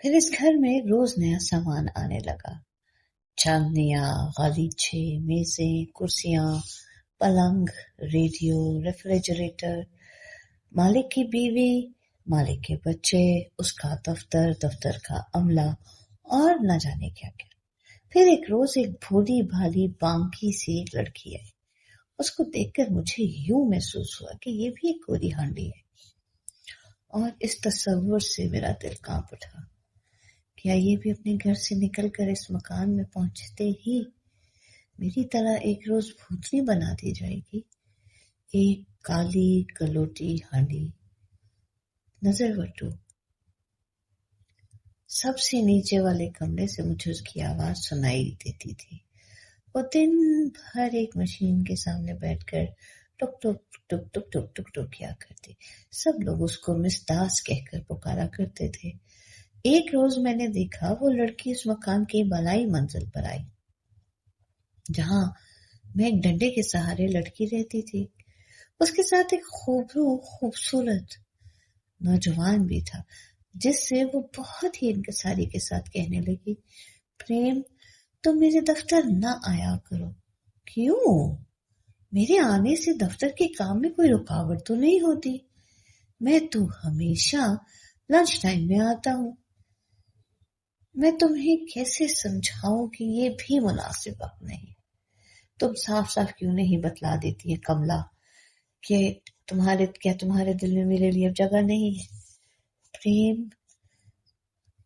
फिर इस घर में रोज नया सामान आने लगा। चांदनियाँ, गालीचे, मेजें, कुर्सियाँ, पलंग, रेडियो, रेफ्रिजरेटर, मालिक की बीवी, मालिक के बच्चे, उसका दफ्तर, दफ्तर का अमला और न जाने क्या क्या। फिर एक रोज एक भोली भाली बांकी सी एक लड़की आई। उसको देखकर मुझे यूं महसूस हुआ कि ये भी एक गोरी हांडी है, और इस तस्वुर से मेरा दिल कांप उठा। क्या ये भी अपने घर से निकलकर इस मकान में पहुंचते ही मेरी तरह एक रोज भूतनी बना दी जाएगी? एक काली कलोटी हांडी। नजर वटू। सबसे नीचे वाले कमरे से मुझे उसकी आवाज सुनाई देती थी। वो दिन भर एक मशीन के सामने बैठकर टुक टुक टुक टुक टुक टुक टुक किया करती। सब लोग उसको मिस दास कहकर पुकारा करते थे। एक रोज मैंने देखा वो लड़की उस मकान की बालाई मंजिल पर आई, जहां मैं एक डंडे के सहारे लटकी रहती थी। उसके साथ एक खूबसूरत नौजवान भी था, जिससे वो बहुत ही इनकसारी के साथ कहने लगी, प्रेम, तुम मेरे दफ्तर न आया करो। क्यों? मेरे आने से दफ्तर के काम में कोई रुकावट तो नहीं होती? मैं तो हमेशा लंच टाइम में आता हूँ। मैं तुम्हें कैसे समझाऊं कि ये भी मुनासिब वक्त नहीं? तुम साफ साफ क्यों नहीं बतला देती है कमला कि तुम्हारे दिल में मेरे लिए अब जगह नहीं है? प्रेम,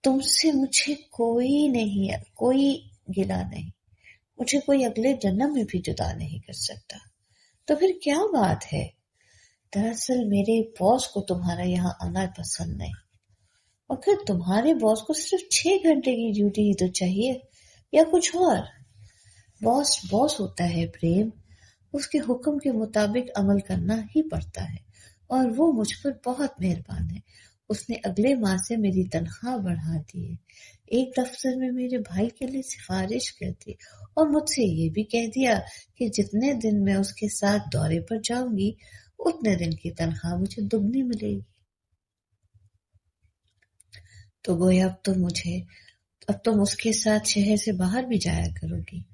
तुमसे मुझे कोई गिला नहीं। मुझे कोई अगले जन्म में भी जुदा नहीं कर सकता। तो फिर क्या बात है? दरअसल मेरे बॉस को तुम्हारा यहाँ आना पसंद नहीं। और फिर तुम्हारे बॉस को सिर्फ 6 घंटे की ड्यूटी ही तो चाहिए, या कुछ और? बॉस बॉस होता है प्रेम, उसके हुक्म के मुताबिक अमल करना ही पड़ता है, और वो मुझ पर बहुत मेहरबान है। उसने अगले माह से मेरी तनख्वाह बढ़ा दी है, एक दफ्तर में मेरे भाई के लिए सिफारिश कर दी, और मुझसे ये भी कह दिया कि जितने दिन मैं उसके साथ दौरे पर जाऊंगी उतने दिन की तनख्वाह मुझे दुगनी मिलेगी। तो गोया अब तुम उसके साथ शहर से बाहर भी जाया करोगी?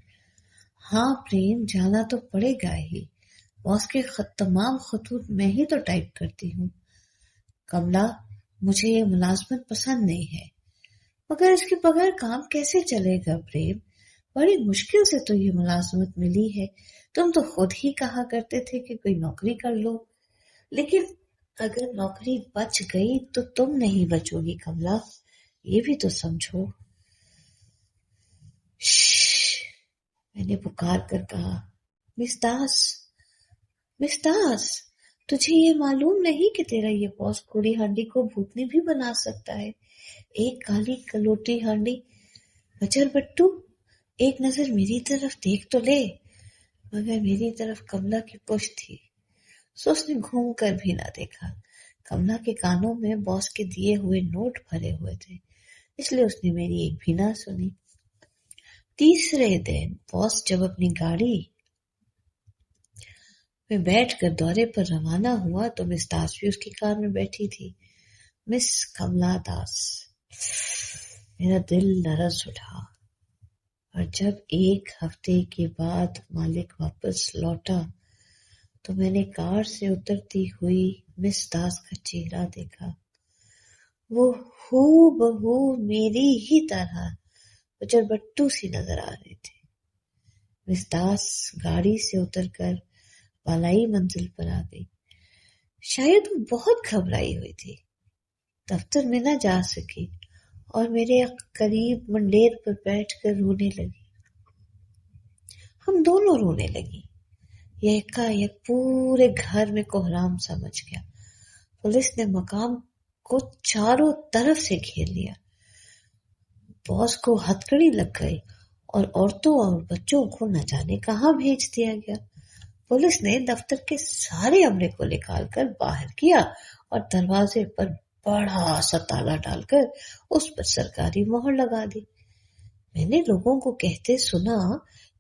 हाँ प्रेम, जाना तो पड़ेगा ही। बॉस के तमाम खतूत मैं ही तो टाइप करती हूँ। कमला, मुझे ये मुलाजमत पसंद नहीं है। मगर इसके बगैर काम कैसे चलेगा प्रेम? बड़ी मुश्किल से तो ये मुलाजमत मिली है। तुम तो खुद ही कहा करते थे कि कोई नौकरी कर लो। लेकिन अगर नौकरी बच गई तो तुम नहीं बचोगी कमला, ये भी तो समझो। मैंने पुकार कर कहा, मिस दास, मिस दास, तुझे ये मालूम नहीं कि तेरा ये बॉस कूड़ी हांडी को भूतनी भी बना सकता है? एक काली कलोटी हांडी। बजर बट्टू, एक नजर मेरी तरफ देख तो ले। मगर मेरी तरफ कमला की पुश्त थी, सो उसने घूम कर भी ना देखा। कमला के कानों में बॉस के दिए हुए नोट भरे हुए थे, इसलिए उसने मेरी एक भी ना सुनी। तीसरे दिन बॉस जब अपनी गाड़ी में बैठकर दौरे पर रवाना हुआ तो मिस दास भी उसकी कार में बैठी थी। मिस कमला दास। मेरा दिल लरज उठा। और जब 1 हफ्ते के बाद मालिक वापस लौटा तो मैंने कार से उतरती हुई मिस दास का चेहरा देखा। वो हूबहू मेरी ही तरह बट्टू सी नजर आ रही थी। मिस दास गाड़ी से उतरकर बालाई मंजिल पर आ गई। शायद वो बहुत घबराई हुई थी, दफ्तर में न जा सकी और मेरे करीब मंडेर पर बैठकर रोने लगी। हम दोनों रोने लगी। यह एकाएक पूरे घर में कोहराम सा मच गया। पुलिस ने मकाम को चारों तरफ से घेर लिया। बॉस को हथकड़ी लग गई और औरतों और बच्चों को न जाने कहां भेज दिया गया। पुलिस ने दफ्तर के सारे अमले को निकालकर बाहर किया और दरवाजे पर बड़ा सा ताला डालकर उस पर सरकारी मोहर लगा दी। मैंने लोगों को कहते सुना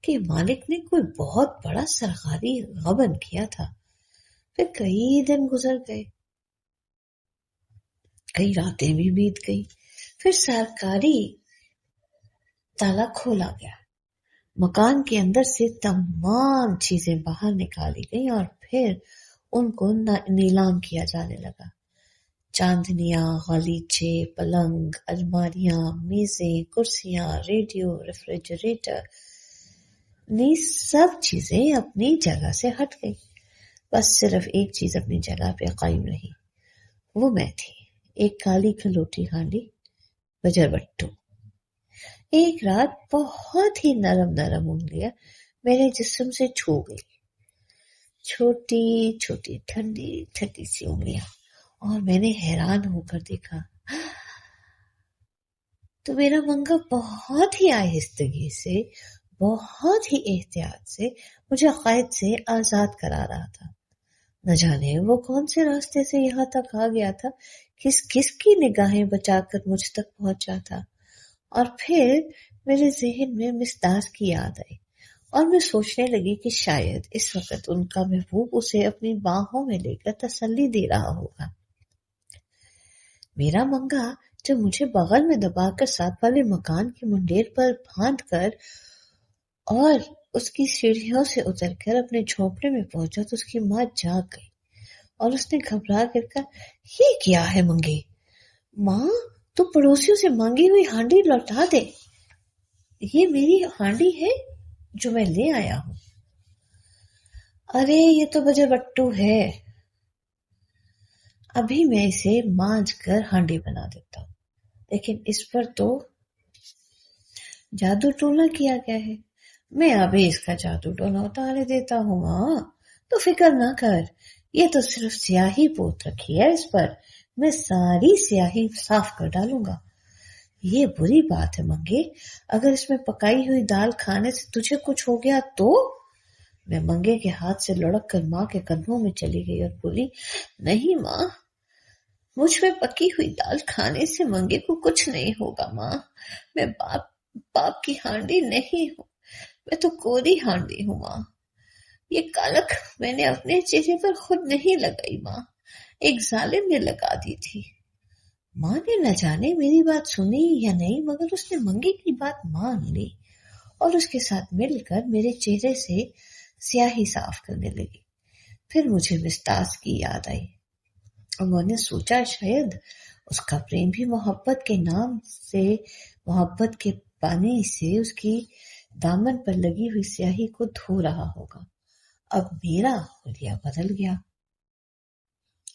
कि मालिक ने कोई बहुत बड़ा सरकारी गबन किया था। फिर कई दिन गुजर गए, कई रातें भी बीत गई। پھر سرکاری تالا کھولا گیا، مکان کے اندر سے تمام چیزیں باہر نکالی گئی اور پھر ان کو نیلام کیا جانے لگا۔ چاندنیاں، غالیچے، پلنگ، الماریاں، میزیں، کرسیاں، ریڈیو، ریفریجریٹر، سب چیزیں اپنی جگہ سے ہٹ گئی۔ بس صرف ایک چیز اپنی جگہ پہ قائم رہی، وہ میں تھی، ایک کالی کھلوٹی ہانڈی، بجر بٹو۔ ایک رات بہت ہی نرم انگلیاں میرے جسم سے چھو گئی، چھوٹی چھوٹی ٹھنڈی ٹھنڈی سی انگلیاں، اور میں نے حیران ہو کر دیکھا تو میرا منگا بہت ہی آہستگی سے، بہت ہی احتیاط سے مجھے قید سے آزاد کرا رہا تھا۔ نہ جانے وہ کون سے راستے سے یہاں تک آ گیا تھا، کس کی نگاہیں بچا کر مجھ تک پہنچا تھا۔ اور پھر میرے ذہن میں مس داس کی یاد آئی اور میں سوچنے لگی کہ شاید اس وقت ان کا محبوب اسے اپنی باہوں میں لے کر تسلی دے رہا ہوگا۔ میرا منگا جب مجھے بغل میں دبا کر ساتھ والے مکان کی منڈیر پر باندھ کر اور اس کی سیڑھیوں سے اتر کر اپنے جھونپڑے میں پہنچا تو اس کی ماں جاگ گئی اور اس نے گھبرا کر کہا، یہ کیا ہے منگے؟ ماں، تو پڑوسیوں سے مانگی ہوئی ہانڈی لوٹا دے، یہ میری ہانڈی ہے جو میں لے آیا ہوں۔ ارے یہ تو بجر بٹو ہے، ابھی میں اسے مانج کر ہانڈی بنا دیتا ہوں، لیکن اس پر تو جادو ٹونا کیا گیا ہے، میں ابھی اس کا جادو ٹونا اتار دیتا ہوں۔ ماں تو فکر نہ کر، یہ تو صرف سیاہی پوت رکھی ہے اس پر، میں ساری سیاہی صاف کر ڈالوں گا۔ یہ بری بات ہے منگے، اگر اس میں پکائی ہوئی دال کھانے سے تجھے کچھ ہو گیا تو؟ میں منگے کے ہاتھ سے لڑک کر ماں کے قدموں میں چلی گئی اور بولی، نہیں ماں، مجھ میں پکی ہوئی دال کھانے سے منگے کو کچھ نہیں ہوگا۔ ماں، میں باپ کی ہانڈی نہیں ہوں، میں تو کوری ہانڈی ہوں۔ ماں، یہ کالک میں نے اپنے چہرے پر خود نہیں لگائی ماں، ایک ظالم نے لگا دی تھی۔ ماں نے نہ جانے میری بات سنی یا نہیں، مگر اس نے منگے کی بات مان لی اور اس کے ساتھ مل کر میرے چہرے سے سیاہی صاف کرنے لگی۔ پھر مجھے مستاس کی یاد آئی اور میں نے سوچا شاید اس کا پریم بھی محبت کے نام سے، محبت کے پانی سے اس کی دامن پر لگی ہوئی سیاہی کو دھو رہا ہوگا۔ اب میرا حلیہ بدل گیا،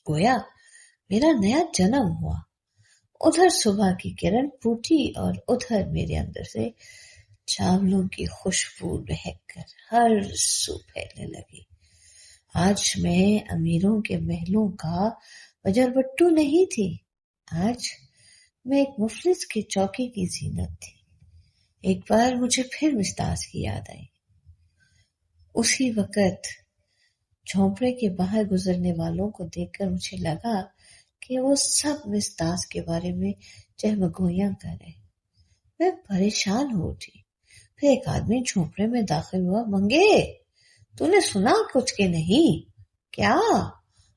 گویا میرا نیا جنم ہوا۔ ادھر صبح کی کرن پھوٹی اور ادھر میرے اندر سے چاولوں کی خوشبو مہک کر ہر سو پھیلنے لگی۔ آج میں امیروں کے محلوں کا بجر بٹو نہیں تھی، آج میں ایک مفلس کی چوکی کی زینت تھی۔ ایک بار مجھے پھر مستاس کی یاد آئی۔ اسی وقت جھونپڑے کے باہر گزرنے والوں کو دیکھ کر مجھے لگا کہ وہ سب مستاس کے بارے میں چہمگوئیاں کر رہے۔ میں پریشان ہو اٹھی۔ پھر ایک آدمی جھونپڑے میں داخل ہوا۔ منگے، تو نے سنا کچھ کہ نہیں؟ کیا؟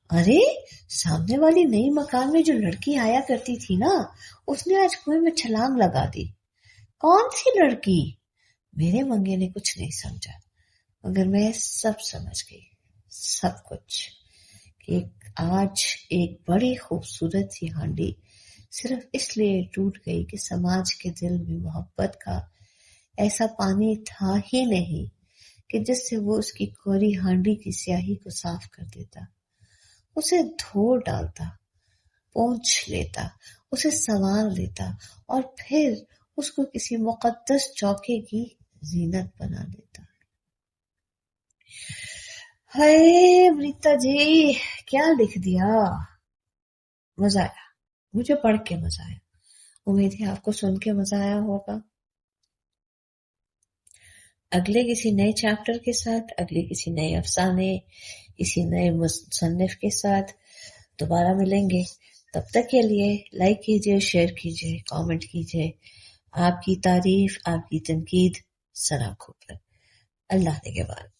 ارے سامنے والی نئی مکان میں جو لڑکی آیا کرتی تھی نا، اس نے آج کنویں میں چھلانگ لگا دی۔ کون سی لڑکی؟ میرے منگے نے کچھ نہیں سمجھا، مگر میں سب سمجھ گئی، سب کچھ، کہ آج ایک بڑی خوبصورت سی ہانڈی صرف اس لیے ٹوٹ گئی کہ سماج کے دل میں محبت کا ایسا پانی تھا ہی نہیں کہ جس سے وہ اس کی کوری ہانڈی کی سیاہی کو صاف کر دیتا، اسے دھو ڈالتا، پونچھ لیتا، اسے سنوار لیتا اور پھر اس کو کسی مقدس چوکے کی زینت بنا دیتا۔ ہائے بریتا جی، کیا لکھ دیا! مزہ آیا، مجھے پڑھ کے مزہ آیا، امید ہے آپ کو سن کے مزہ آیا ہوگا۔ اگلے کسی نئے چیپٹر کے ساتھ، اگلے کسی نئے افسانے، کسی نئے مصنف کے ساتھ دوبارہ ملیں گے۔ تب تک کے لیے لائک کیجئے، شیئر کیجئے، کامنٹ کیجئے۔ آپ کی تعریف، آپ کی تنقید سراخوں پر۔ اللہ نگہبان۔